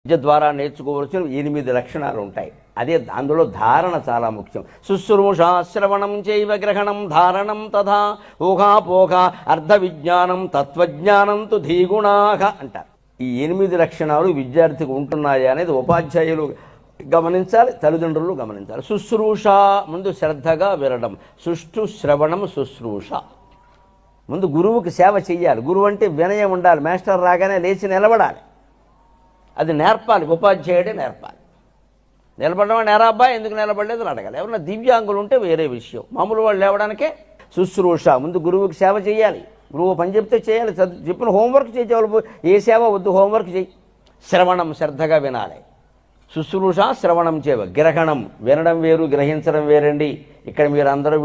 విద్య ద్వారా నేర్చుకోవలసిన 8 లక్షణాలు ఉంటాయి. అదే అందులో ధారణ చాలా ముఖ్యం. శుశ్రూష శ్రవణం చైవ గ్రహణం ధారణం తథా ఊహాపోహ అర్ధ విజ్ఞానం తత్వజ్ఞానం తు ధీగుణాహ అంటారు. ఈ 8 లక్షణాలు విద్యార్థికి ఉంటున్నాయా అనేది ఉపాధ్యాయులు గమనించాలి, తల్లిదండ్రులు గమనించాలి. శుశ్రూష ముందు శ్రద్ధగా వినడం, సుష్ఠు శ్రవణం శుశ్రూష. ముందు గురువుకి సేవ చెయ్యాలి. గురువు అంటే వినయం ఉండాలి. మాస్టర్ రాగానే లేచి నిలబడాలి. అది నేర్పాలి, ఉపాధ్యాయుడే నేర్పాలి. నిలబడడం నేరా అబ్బాయి ఎందుకు నిలబడలేదు అని అడగాలి. ఎవరైనా దివ్యాంగులు ఉంటే వేరే విషయం. మామూలు వాళ్ళు లేవడానికే శుశ్రూష. ముందు గురువుకి సేవ చేయాలి. గురువు పని చెప్తే చేయాలి. చెప్పిన హోంవర్క్ చేసేవాళ్ళు ఏ సేవ వద్దు, హోంవర్క్ చేయి. శ్రవణం శ్రద్ధగా వినాలి. శుశ్రూష శ్రవణం చేవ. గ్రహణం వినడం వేరు, గ్రహించడం వేరండి. ఇక్కడ మీరు అందరూ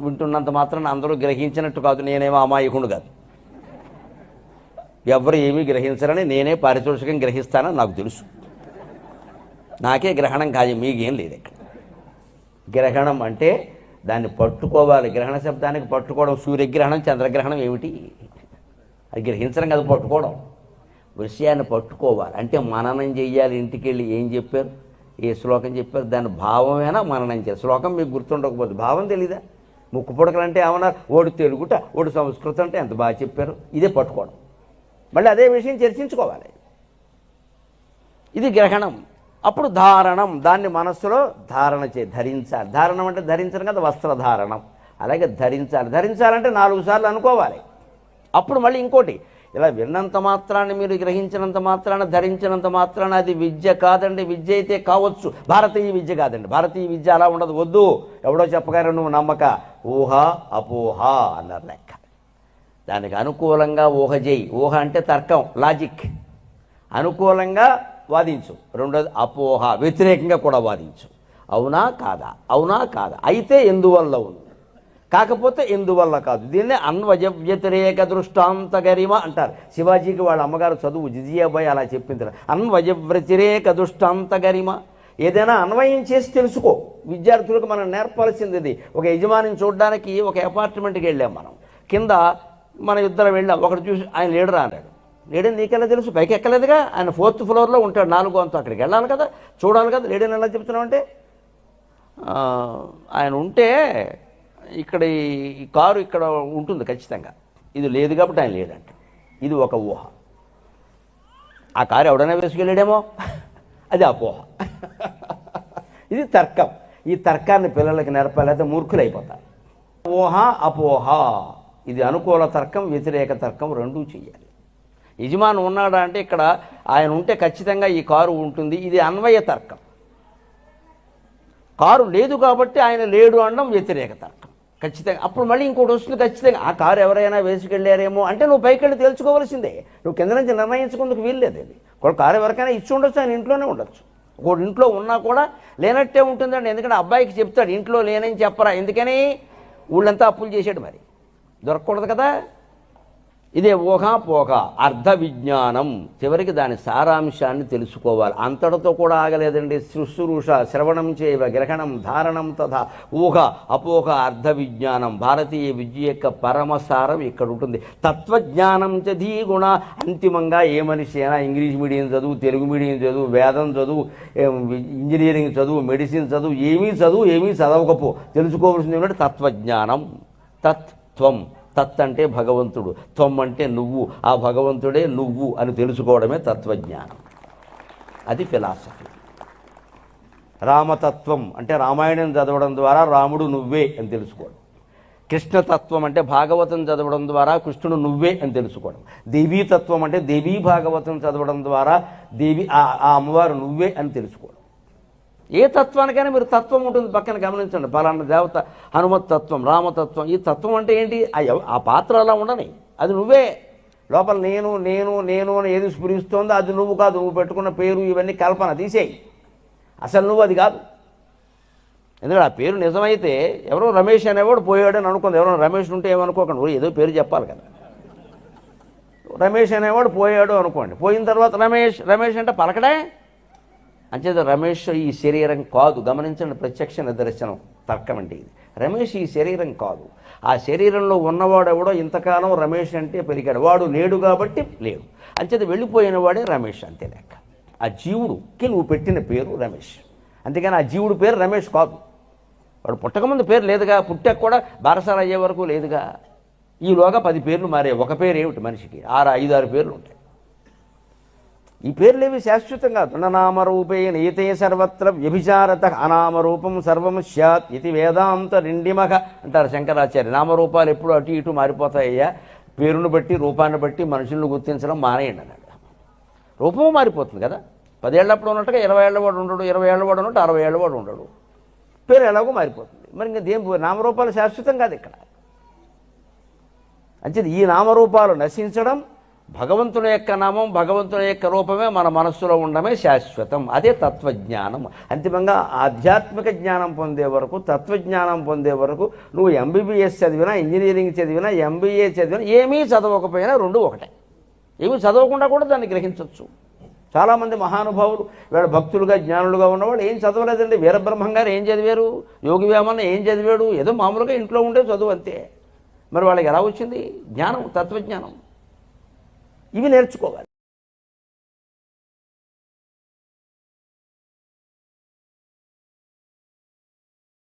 వింటున్నంత మాత్రాన అందరూ గ్రహించినట్టు కాదు. నేనేమో అమాయకుడు కాదు. ఎవరు ఏమీ గ్రహించరని నేనే పారితోషికం గ్రహిస్తానని నాకు తెలుసు. నాకే గ్రహణం కాదు, మీకేం లేదు ఇక్కడ. గ్రహణం అంటే దాన్ని పట్టుకోవాలి. గ్రహణ శబ్దానికి పట్టుకోవడం. సూర్యగ్రహణం చంద్రగ్రహణం ఏమిటి? అది గ్రహించడం కాదు, పట్టుకోవడం. విషయాన్ని పట్టుకోవాలి అంటే మననం చెయ్యాలి. ఇంటికి వెళ్ళి ఏం చెప్పారు, ఏ శ్లోకం చెప్పారు, దాని భావమేనా మననం చేయాలి. శ్లోకం మీకు గుర్తుండకపోతే భావం తెలీదా? ముక్కు పుడకలంటే ఏమన్నారు, ఓడి తెలుగుట ఓడి సంస్కృతం అంటే ఎంత బాగా చెప్పారు. ఇదే పట్టుకోవడం. మళ్ళీ అదే విషయం చర్చించుకోవాలి. ఇది గ్రహణం. అప్పుడు ధారణం, దాన్ని మనస్సులో ధారణ ధరించాలి. ధారణం అంటే ధరించడం కదా, వస్త్రధారణం. అలాగే ధరించాలి. ధరించాలంటే 4 సార్లు అనుకోవాలి. అప్పుడు మళ్ళీ ఇంకోటి, ఇలా విన్నంత మాత్రాన్ని, మీరు గ్రహించినంత మాత్రాన, ధరించినంత మాత్రాన అది విద్య కాదండి. విద్య అయితే కావచ్చు, భారతీయ విద్య కాదండి. భారతీయ విద్య అలా ఉండదు. వద్దు, ఎవడో చెప్పగానే నువ్వు నమ్మక. ఊహ అపోహ అన్నారు లెక్క. దానికి అనుకూలంగా ఊహ చేయి. ఊహ అంటే తర్కం, లాజిక్. అనుకూలంగా వాదించు. రెండోది అపోహ, వ్యతిరేకంగా కూడా వాదించు. అవునా కాదా, అవునా కాదా, అయితే ఎందువల్ల ఉంది, కాకపోతే ఎందువల్ల కాదు. దీన్నే అన్వయ వ్యతిరేక దృష్టాంత గరిమ అంటారు. శివాజీకి వాళ్ళ అమ్మగారు చదువు జిజియాబాయి అలా చెప్పింది. అన్వయ వ్యతిరేక దృష్టాంత గరిమ. ఏదైనా అన్వయం చేసి తెలుసుకో. విద్యార్థులకు మనం నేర్పాల్సింది ఇది. ఒక యజమానిని చూడడానికి ఒక అపార్ట్మెంట్కి వెళ్ళాం మనం. కింద మన ఇద్దరం వెళ్ళాం. ఒకటి చూసి ఆయన లీడరా అన్నాడు. లేడని నీకెలా తెలుసు? పైకి ఎక్కలేదుగా. ఆయన 4th ఫ్లోర్లో ఉంటాడు, 4వ అంతా. అక్కడికి వెళ్ళాలి కదా, చూడాలి కదా. లేడని ఎలా చెప్తున్నావు అంటే, ఆయన ఉంటే ఇక్కడ ఈ కారు ఇక్కడ ఉంటుంది ఖచ్చితంగా. ఇది లేదు కాబట్టి ఆయన లేడంట. ఇది ఒక ఊహ. ఆ కారు ఎవడైనా వేసుకెళ్ళాడేమో, అది అపోహ. ఇది తర్కం. ఈ తర్కాన్ని పిల్లలకి నేర్పాలి, అయితే మూర్ఖులు అయిపోతారు. ఊహ అపోహ. ఇది అనుకూల తర్కం, వ్యతిరేక తర్కం రెండూ చేయాలి. యజమాని ఉన్నాడా అంటే ఇక్కడ ఆయన ఉంటే ఖచ్చితంగా ఈ కారు ఉంటుంది. ఇది అన్వయ తర్కం. కారు లేదు కాబట్టి ఆయన లేడు అనడం వ్యతిరేక తర్కం ఖచ్చితంగా. అప్పుడు మళ్ళీ ఇంకోటి వస్తుంది ఖచ్చితంగా. ఆ కారు ఎవరైనా వేసుకెళ్ళారేమో అంటే నువ్వు పైకి వెళ్ళి తెలుసుకోవాల్సిందే. నువ్వు కింద నుంచి నిర్ణయించుకుందుకు వీల్లేదు. అది కారు ఎవరికైనా ఇచ్చి ఉండొచ్చు, ఆయన ఇంట్లోనే ఉండొచ్చు. ఒకటి ఇంట్లో ఉన్నా కూడా లేనట్టే ఉంటుందండి. ఎందుకంటే అబ్బాయికి చెప్తాడు, ఇంట్లో లేనని చెప్పరా. ఎందుకని? ఊళ్ళంతా అప్పులు చేసాడు, మరి దొరకకూడదు కదా. ఇదే ఊహాపోహ అర్ధ విజ్ఞానం. చివరికి దాని సారాంశాన్ని తెలుసుకోవాలి. అంతటితో కూడా ఆగలేదండి. శుశ్రూష శ్రవణం చేయవ గ్రహణం ధారణం తథా ఊహ అపోహ అర్ధ విజ్ఞానం. భారతీయ విద్య యొక్క పరమసారం ఇక్కడ ఉంటుంది. తత్వజ్ఞానం చ ధీగుణ. అంతిమంగా ఏ మనిషి అయినా ఇంగ్లీష్ మీడియం చదువు, తెలుగు మీడియం చదువు, వేదం చదువు, ఇంజనీరింగ్ చదువు, మెడిసిన్ చదువు, ఏమీ చదవకపో తెలుసుకోవాల్సింది ఏమిటంటే తత్వజ్ఞానం. తత్వం. తత్ అంటే భగవంతుడు, త్వం అంటే నువ్వు. ఆ భగవంతుడే నువ్వు అని తెలుసుకోవడమే తత్వజ్ఞానం. అది ఫిలాసఫీ. రామతత్వం అంటే రామాయణం చదవడం ద్వారా రాముడు నువ్వే అని తెలుసుకోవడం. కృష్ణతత్వం అంటే భాగవతం చదవడం ద్వారా కృష్ణుడు నువ్వే అని తెలుసుకోవడం. దేవీతత్వం అంటే దేవీ భాగవతం చదవడం ద్వారా దేవి ఆ అమ్మవారు నువ్వే అని తెలుసుకోవడం. ఏ తత్వానికైనా మీరు తత్వం ఉంటుంది పక్కన, గమనించండి. పలానా దేవత హనుమత్ తత్వం, రామతత్వం. ఈ తత్వం అంటే ఏంటి? ఆ పాత్ర అలా ఉండని, అది నువ్వే. లోపల నేను నేను నేను అని ఏది స్ఫురిస్తోందో అది నువ్వు కాదు. నువ్వు పెట్టుకున్న పేరు ఇవన్నీ కల్పన, తీసేయి. అసలు నువ్వు అది కాదు. ఎందుకంటే ఆ పేరు నిజమైతే ఎవరో రమేష్ అనేవాడు పోయాడు అని అనుకుంది. ఎవరో రమేష్ ఉంటే ఏమనుకోకండి, ఏదో పేరు చెప్పాలి కదా. రమేష్ అనేవాడు పోయాడు అనుకోండి. పోయిన తర్వాత రమేష్ రమేష్ అంటే పలకడే. అంచేత రమేష్ ఈ శరీరం కాదు. గమనించండి, ప్రత్యక్ష నిదర్శనం తర్కం అంటే ఇది. రమేష్ ఈ శరీరం కాదు. ఆ శరీరంలో ఉన్నవాడెవడో ఇంతకాలం రమేష్ అంటే పెరిగాడు. వాడు లేడు కాబట్టి లేడు. అంచేత వెళ్ళిపోయిన వాడే రమేష్, అంతే లెక్క. ఆ జీవుడుకి నువ్వు పెట్టిన పేరు రమేష్. అంతేగాని ఆ జీవుడు పేరు రమేష్ కాదు. వాడు పుట్టకముందు పేరు లేదుగా, పుట్టాక కూడా బారసాల అయ్యే వరకు లేదుగా. ఈలోగా 10 పేర్లు మారే. ఒక పేరు ఏమిటి మనిషికి? 5-6 పేర్లు ఉంటాయి. ఈ పేర్లేవి శాశ్వతం కాదు. నామరూపేణ ఈతే సర్వత్ర వ్యభిచారత అనామరూపం సర్వం స్యాత్ ఇది వేదాంత రిండిమక అంటారు శంకరాచార్య. నామరూపాలు ఎప్పుడు అటు ఇటు మారిపోతాయ్యా, పేరును బట్టి రూపాన్ని బట్టి మనుషులను గుర్తించడం మానేయండి అన్నాడు. రూపము మారిపోతుంది కదా. 10 ఏళ్ళప్పుడు ఉన్నట్టుగా 20 ఏళ్ళ వాడు ఉండడు, 20 ఏళ్ళ వాడు ఉన్నట్టు 60 ఏళ్ళ వాడు ఉండడు. పేరు ఎలాగో మారిపోతుంది. మరి ఇంకా నామరూపాలు శాశ్వతం కాదు ఇక్కడ. అంచేది ఈ నామరూపాలు నశించడం, భగవంతుని యొక్క నామం భగవంతుని యొక్క రూపమే మన మనస్సులో ఉండడమే శాశ్వతం. అదే తత్వజ్ఞానం. అంతిమంగా ఆధ్యాత్మిక జ్ఞానం పొందే వరకు, తత్వజ్ఞానం పొందే వరకు నువ్వు ఎంబీబీఎస్ చదివినా, ఇంజనీరింగ్ చదివినా, ఎంబీఏ చదివినా, ఏమీ చదవకపోయినా రెండు ఒకటే. ఏమీ చదవకుండా కూడా దాన్ని గ్రహించవచ్చు. చాలామంది మహానుభావులు వీళ్ళ భక్తులుగా జ్ఞానులుగా ఉన్నవాళ్ళు ఏం చదవలేదండి. వీరబ్రహ్మం గారు ఏం చదివారు? యోగి వేమన్న ఏం చదివాడు? ఏదో మామూలుగా ఇంట్లో ఉండే చదువు అంతే. మరి వాళ్ళకి ఎలా వచ్చింది జ్ఞానం, తత్వజ్ఞానం? ఇవి నేర్చుకోవాలి.